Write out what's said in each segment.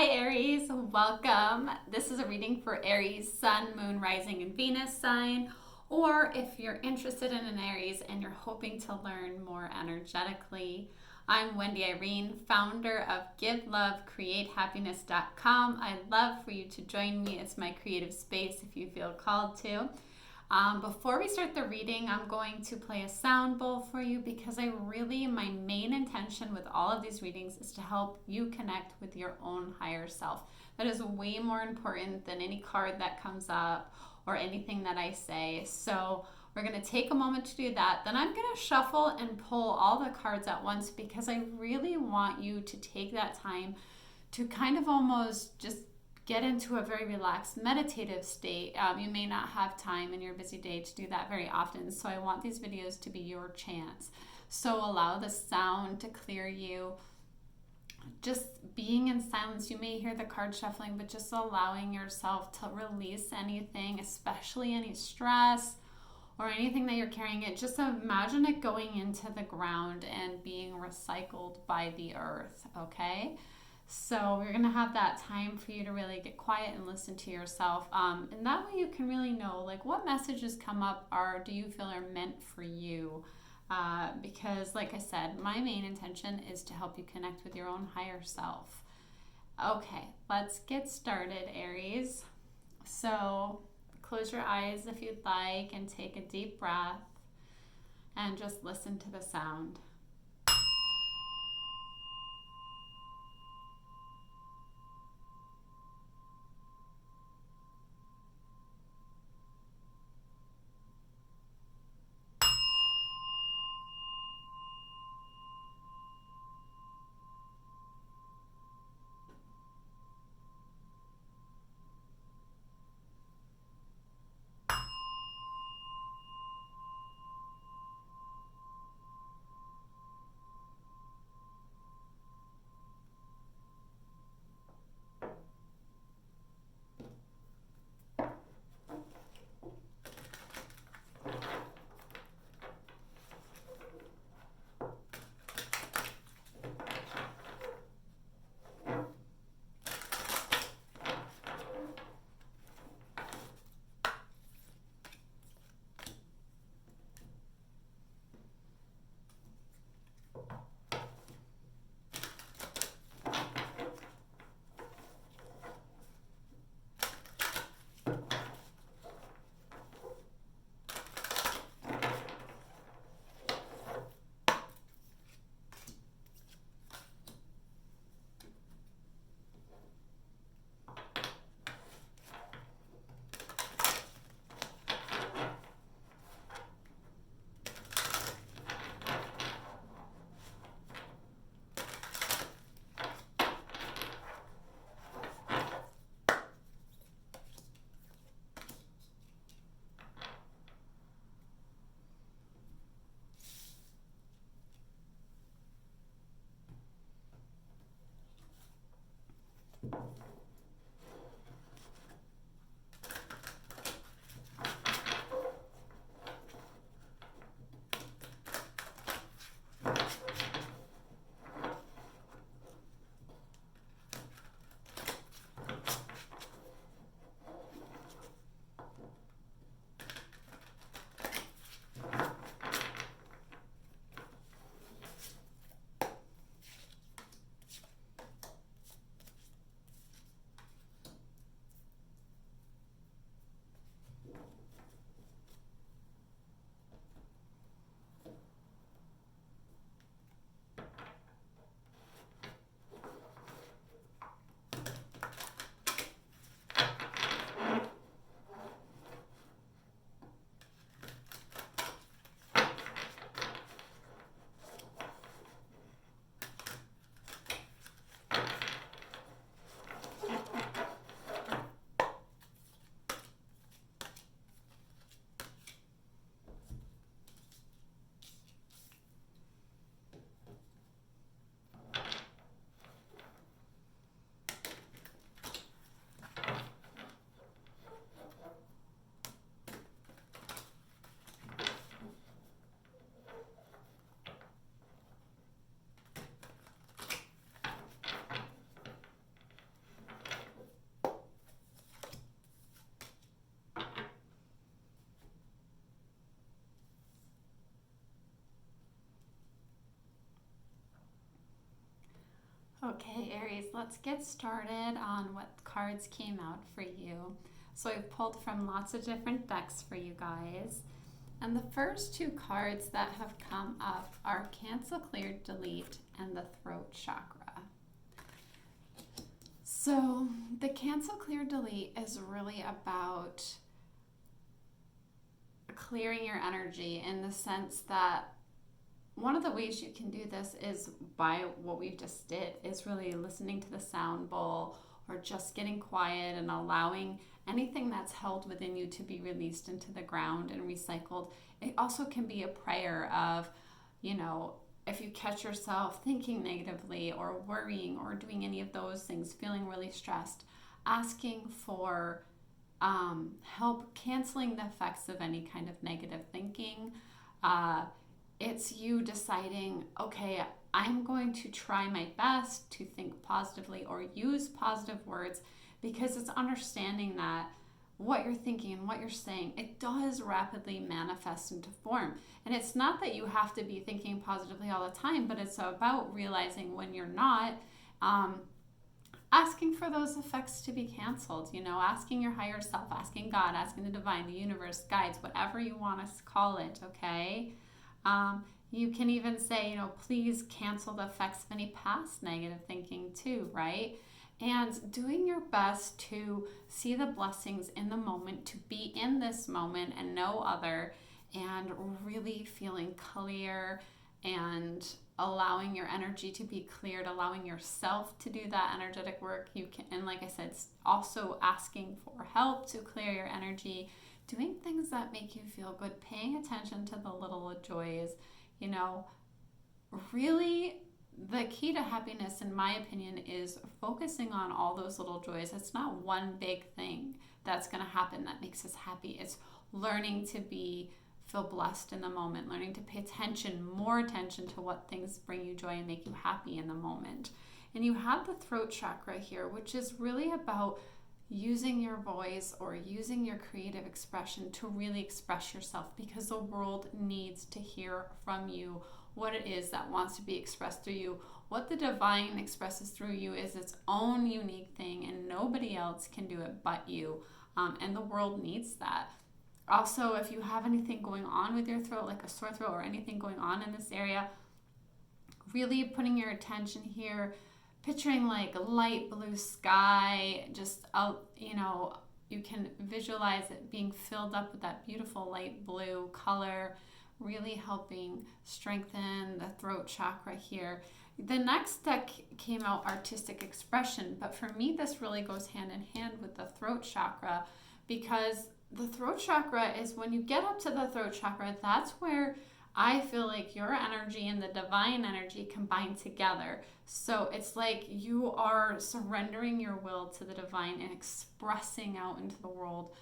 Hi Aries, welcome. This is a reading for Aries, Sun, Moon, Rising, and Venus sign. Or if you're interested in an Aries and you're hoping to learn more energetically, I'm Wendy Irene, founder of GiveLoveCreateHappiness.com. I'd love for you to join me. It's my creative space if you feel called to. Before we start the reading, I'm going to play a sound bowl for you because my main intention with all of these readings is to help you connect with your own higher self. That is way more important than any card that comes up or anything that I say. So we're going to take a moment to do that. Then I'm going to shuffle and pull all the cards at once because I really want you to take that time to kind of almost just get into a very relaxed meditative state. You may not have time in your busy day to do that very often, so I want these videos to be your chance. So allow the sound to clear you. Just being in silence, you may hear the card shuffling, but just allowing yourself to release anything, especially any stress or anything that you're carrying it. Just imagine it going into the ground and being recycled by the earth, okay? So we're going to have that time for you to really get quiet and listen to yourself. And that way you can really know like what messages come up do you feel are meant for you? Because like I said, my main intention is to help you connect with your own higher self. Okay, let's get started, Aries. So close your eyes if you'd like and take a deep breath and just listen to the sound. Okay, Aries, let's get started on what cards came out for you. So I've pulled from lots of different decks for you guys. And the first two cards that have come up are Cancel, Clear, Delete, and the Throat Chakra. So the Cancel, Clear, Delete is really about clearing your energy in the sense that one of the ways you can do this is by what we just did, is really listening to the sound bowl or just getting quiet and allowing anything that's held within you to be released into the ground and recycled. It also can be a prayer of, if you catch yourself thinking negatively or worrying or doing any of those things, feeling really stressed, asking for help canceling the effects of any kind of negative thinking. It's you deciding, okay, I'm going to try my best to think positively or use positive words, because it's understanding that what you're thinking and what you're saying, it does rapidly manifest into form. And it's not that you have to be thinking positively all the time, but it's about realizing when you're not, asking for those effects to be canceled, asking your higher self, asking God, asking the divine, the universe, guides, whatever you want to call it, okay? You can even say, please cancel the effects of any past negative thinking too, right? And doing your best to see the blessings in the moment, to be in this moment and no other, and really feeling clear and allowing your energy to be cleared, allowing yourself to do that energetic work. You can, and like I said, also asking for help to clear your energy, doing things that make you feel good, paying attention to the little joys, really the key to happiness, in my opinion, is focusing on all those little joys. It's not one big thing that's going to happen that makes us happy. It's learning to feel blessed in the moment, learning to pay more attention to what things bring you joy and make you happy in the moment. And you have the throat chakra here, which is really about using your voice or using your creative expression to really express yourself, because the world needs to hear from you what it is that wants to be expressed through you. What the divine expresses through you is its own unique thing, and nobody else can do it but you. And the world needs that. Also, if you have anything going on with your throat, like a sore throat or anything going on in this area, really putting your attention here, picturing like a light blue sky, just, you can visualize it being filled up with that beautiful light blue color, really helping strengthen the throat chakra here. The next deck came out Artistic Expression, but for me this really goes hand in hand with the throat chakra, because the throat chakra is when you get up to the throat chakra, that's where I feel like your energy and the divine energy combine together. So it's like you are surrendering your will to the divine and expressing out into the world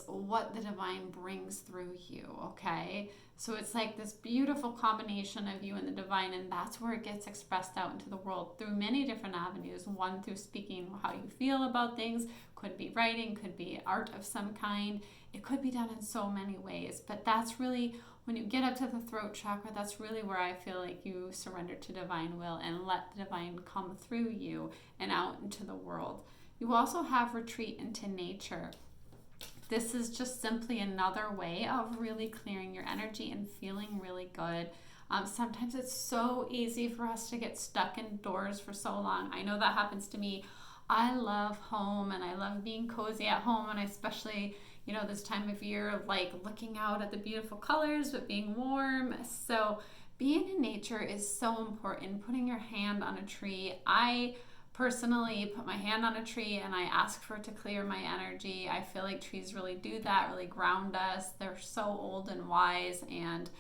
what the divine brings through you, okay? So it's like this beautiful combination of you and the divine, and that's where it gets expressed out into the world through many different avenues. One, through speaking how you feel about things, could be writing, could be art of some kind. It could be done in so many ways, but that's really, when you get up to the throat chakra, that's really where I feel like you surrender to divine will and let the divine come through you and out into the world. You also have retreat into nature. This is just simply another way of really clearing your energy and feeling really good. Sometimes it's so easy for us to get stuck indoors for so long. I know that happens to me. I love home and I love being cozy at home, and especially, this time of year, like looking out at the beautiful colors but being warm. So being in nature is so important. Putting your hand on a tree. I personally put my hand on a tree and I ask for it to clear my energy. I feel like trees really do that, really ground us. They're so old and wise, and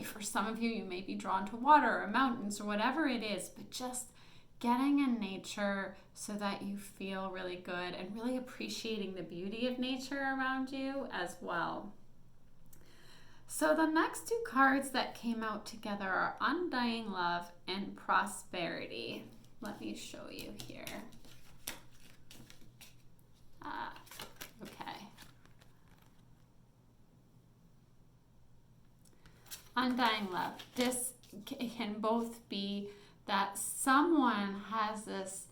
for some of you, you may be drawn to water or mountains or whatever it is, but just getting in nature so that you feel really good and really appreciating the beauty of nature around you as well. So the next two cards that came out together are Undying Love and Prosperity. Let me show you here. Okay. Undying Love. This can both be that someone has this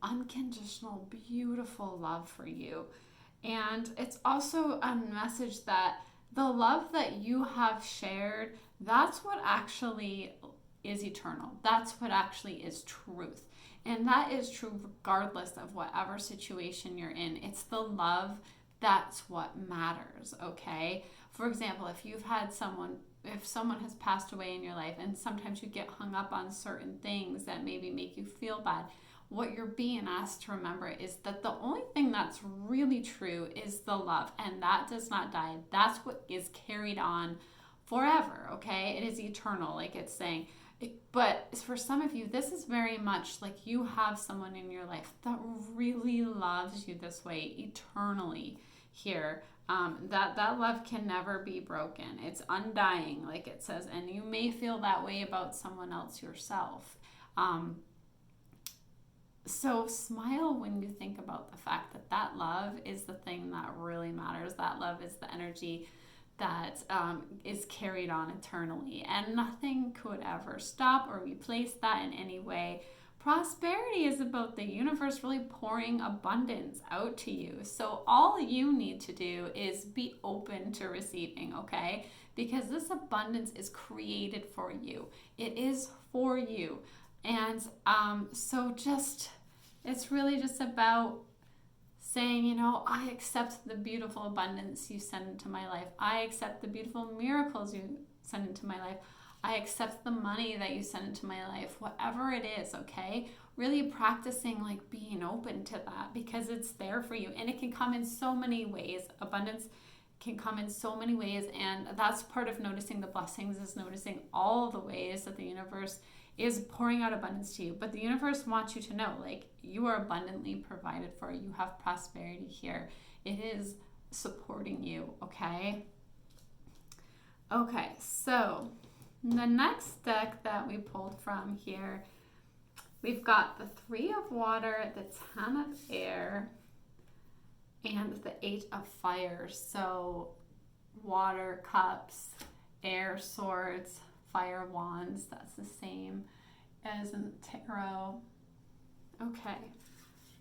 unconditional, beautiful love for you. And it's also a message that the love that you have shared, that's what actually is eternal. That's what actually is truth. And that is true regardless of whatever situation you're in. It's the love that's what matters, okay? For example, if someone has passed away in your life, and sometimes you get hung up on certain things that maybe make you feel bad, what you're being asked to remember is that the only thing that's really true is the love, and that does not die. That's what is carried on forever, okay? It is eternal, like it's saying. But for some of you, this is very much like you have someone in your life that really loves you this way eternally here. That love can never be broken. It's undying, like it says, and you may feel that way about someone else yourself. So smile when you think about the fact that that love is the thing that really matters. That love is the energy that is carried on eternally, and nothing could ever stop or replace that in any way. Prosperity is about the universe really pouring abundance out to you. So all you need to do is be open to receiving, okay? Because this abundance is created for you. It is for you. And it's really just about saying, I accept the beautiful abundance you send into my life. I accept the beautiful miracles you send into my life. I accept the money that you send into my life, whatever it is, okay? Really practicing like being open to that because it's there for you, and it can come in so many ways. Abundance can come in so many ways, and that's part of noticing the blessings, is noticing all the ways that the universe is pouring out abundance to you. But the universe wants you to know, like, you are abundantly provided for. You have prosperity here. It is supporting you, okay? Okay, so the next deck that we pulled from here, we've got the 3 of Water, the 10 of Air, and the 8 of Fire. So Water, Cups, Air, Swords, Fire, Wands. That's the same as in tarot. Okay,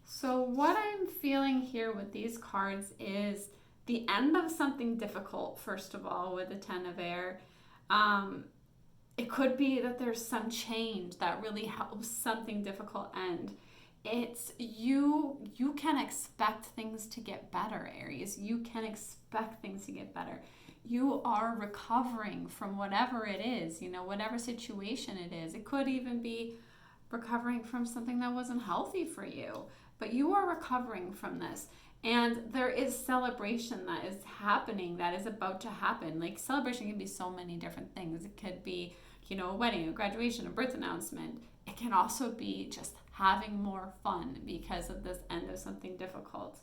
so what I'm feeling here with these cards is the end of something difficult, first of all, with the 10 of Air. It could be that there's some change that really helps something difficult end. It's you can expect things to get better, Aries. You can expect things to get better. You are recovering from whatever it is, whatever situation it is. It could even be recovering from something that wasn't healthy for you, but you are recovering from this. And there is celebration that is happening, that is about to happen. Like, celebration can be so many different things. It could be, a wedding, a graduation, a birth announcement. It can also be just having more fun because of this end of something difficult.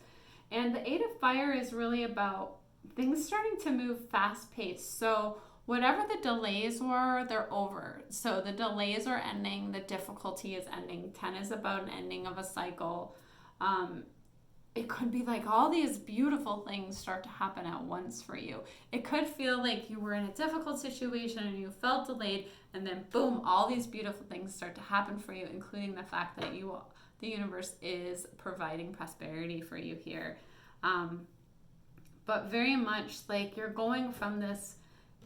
And the 8 of Fire is really about things starting to move fast paced. So whatever the delays were, they're over. So the delays are ending, the difficulty is ending. 10 is about an ending of a cycle. It could be like all these beautiful things start to happen at once for you. It could feel like you were in a difficult situation and you felt delayed, and then boom, all these beautiful things start to happen for you, including the fact that the universe is providing prosperity for you here. But very much like you're going from this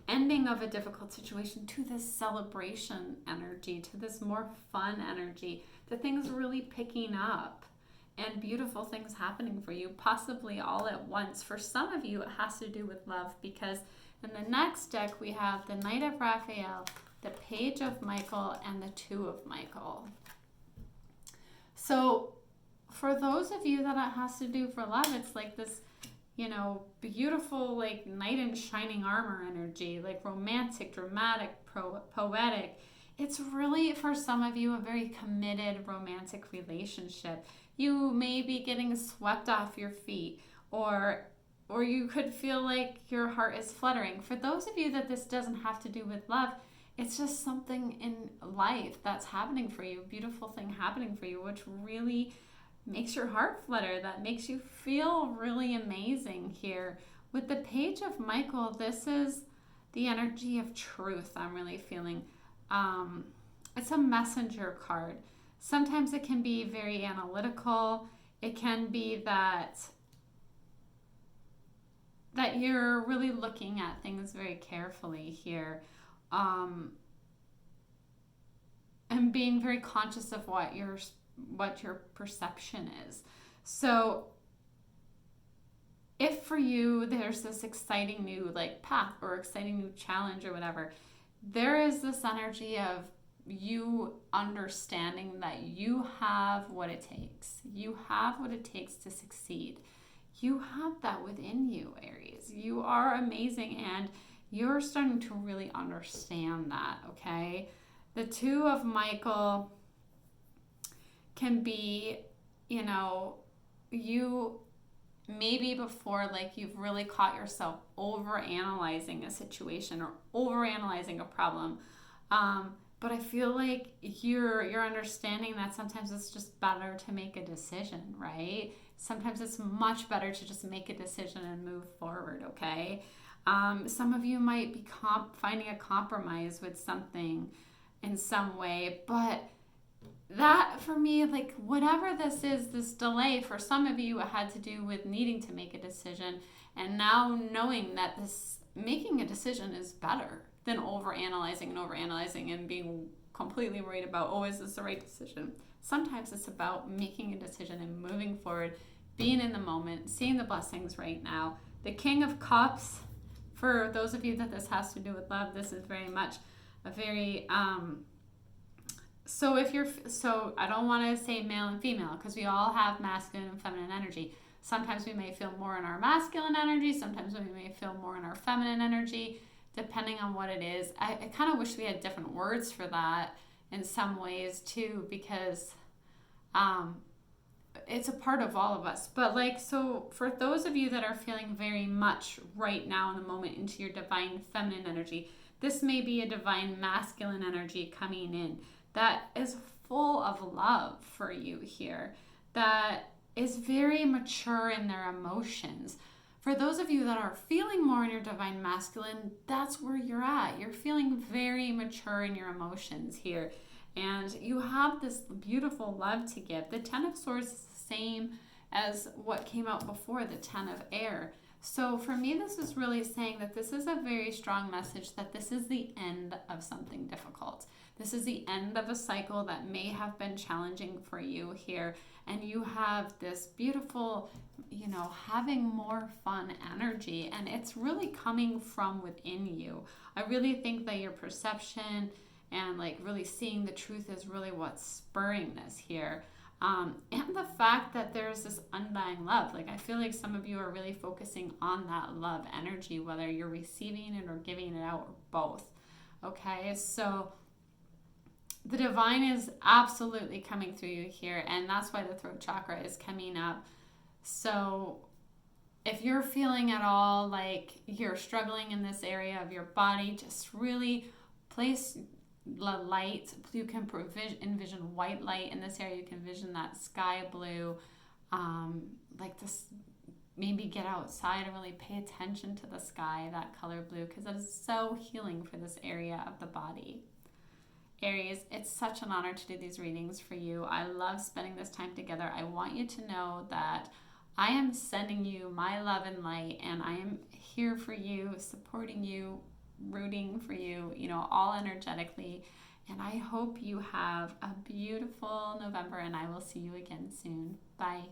ending of a difficult situation to this celebration energy, to this more fun energy, to things really picking up and beautiful things happening for you, possibly all at once. For some of you, it has to do with love, because in the next deck, we have the Knight of Raphael, the Page of Michael, and the 2 of Michael. So for those of you that it has to do for love, it's like this, beautiful, like knight in shining armor energy, like romantic, dramatic, poetic. It's really, for some of you, a very committed romantic relationship. You may be getting swept off your feet, or you could feel like your heart is fluttering. For those of you that this doesn't have to do with love, it's just something in life that's happening for you, a beautiful thing happening for you, which really makes your heart flutter, that makes you feel really amazing here. With the Page of Michael, this is the energy of truth I'm really feeling. it's a messenger card. Sometimes it can be very analytical. It can be that you're really looking at things very carefully here, and being very conscious of what your perception is. So if for you there's this exciting new like path or exciting new challenge or whatever, there is this energy of you understanding that you have what it takes. You have what it takes to succeed. You have that within you, Aries. You are amazing, and you're starting to really understand that, okay? The Two of Michael can be, you maybe before, like, you've really caught yourself over analyzing a situation or over analyzing a problem. But I feel like you're understanding that sometimes it's just better to make a decision, right? Sometimes it's much better to just make a decision and move forward, okay? Some of you might be finding a compromise with something in some way, but that for me, like, whatever this is, this delay, for some of you, it had to do with needing to make a decision, and now knowing that this making a decision is better than overanalyzing and being completely worried about, oh, is this the right decision? Sometimes it's about making a decision and moving forward, being in the moment, seeing the blessings right now. The King of Cups, for those of you that this has to do with love, this is very much a very so I don't want to say male and female, because we all have masculine and feminine energy. Sometimes we may feel more in our masculine energy, sometimes we may feel more in our feminine energy, depending on what it is. I kind of wish we had different words for that in some ways too, because it's a part of all of us. But like, so for those of you that are feeling very much right now in the moment into your divine feminine energy, this may be a divine masculine energy coming in that is full of love for you here, that is very mature in their emotions. For those of you that are feeling more in your divine masculine, that's where you're at. You're feeling very mature in your emotions here. And you have this beautiful love to give. The Ten of Swords is the same as what came out before, the Ten of Air. So for me, this is really saying that this is a very strong message that this is the end of something difficult. This is the end of a cycle that may have been challenging for you here. And you have this beautiful, having more fun energy. And it's really coming from within you. I really think that your perception and like really seeing the truth is really what's spurring this here. And the fact that there's this undying love. Like, I feel like some of you are really focusing on that love energy, whether you're receiving it or giving it out, or both. Okay, so the divine is absolutely coming through you here, and that's why the throat chakra is coming up. So if you're feeling at all like you're struggling in this area of your body, just really place the light. You can envision white light in this area. You can envision that sky blue, like this. Maybe get outside and really pay attention to the sky, that color blue, because it is so healing for this area of the body. Aries, it's such an honor to do these readings for you. I love spending this time together. I want you to know that I am sending you my love and light, and I am here for you, supporting you, rooting for you, all energetically. And I hope you have a beautiful November, and I will see you again soon. Bye.